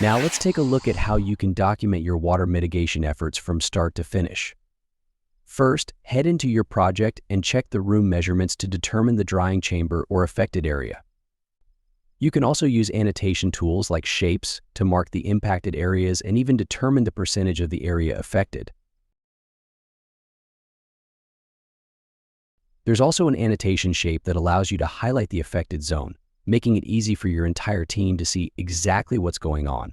Now let's take a look at how you can document your water mitigation efforts from start to finish. First, head into your project and check the room measurements to determine the drying chamber or affected area. You can also use annotation tools like shapes to mark the impacted areas and even determine the percentage of the area affected. There's also an annotation shape that allows you to highlight the affected zone, making it easy for your entire team to see exactly what's going on.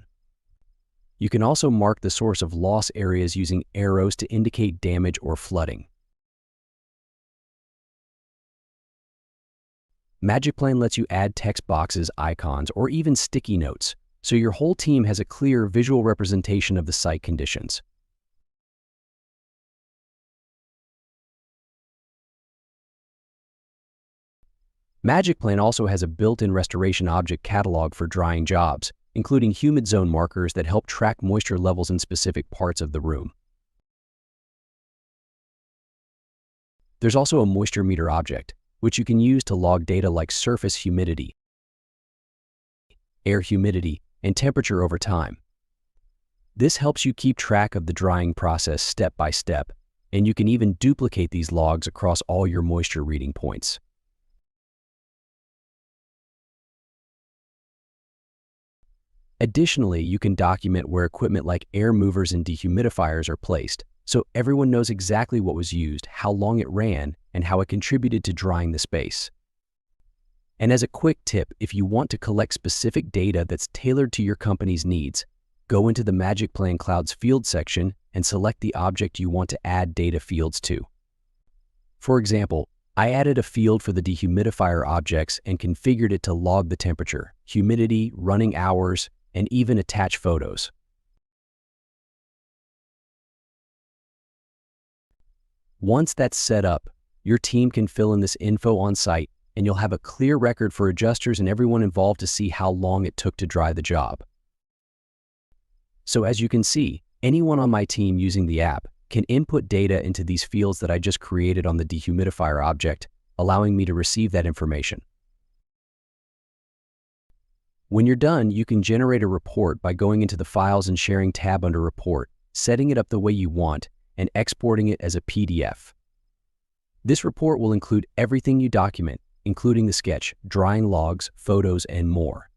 You can also mark the source of loss areas using arrows to indicate damage or flooding. MagicPlan lets you add text boxes, icons, or even sticky notes, so your whole team has a clear visual representation of the site conditions. MagicPlan also has a built-in restoration object catalog for drying jobs, including humid zone markers that help track moisture levels in specific parts of the room. There's also a moisture meter object, which you can use to log data like surface humidity, air humidity, and temperature over time. This helps you keep track of the drying process step by step, and you can even duplicate these logs across all your moisture reading points. Additionally, you can document where equipment like air movers and dehumidifiers are placed, so everyone knows exactly what was used, how long it ran, and how it contributed to drying the space. And as a quick tip, if you want to collect specific data that's tailored to your company's needs, go into the MagicPlan Cloud's Field section and select the object you want to add data fields to. For example, I added a field for the dehumidifier objects and configured it to log the temperature, humidity, running hours, and even attach photos. Once that's set up, your team can fill in this info on site, and you'll have a clear record for adjusters and everyone involved to see how long it took to dry the job. So as you can see, anyone on my team using the app can input data into these fields that I just created on the dehumidifier object, allowing me to receive that information. When you're done, you can generate a report by going into the Files and Sharing tab under Report, setting it up the way you want, and exporting it as a PDF. This report will include everything you document, including the sketch, drying logs, photos, and more.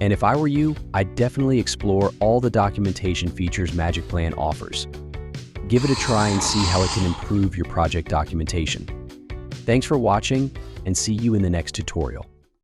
And if I were you, I'd definitely explore all the documentation features MagicPlan offers. Give it a try and see how it can improve your project documentation. Thanks for watching, and see you in the next tutorial.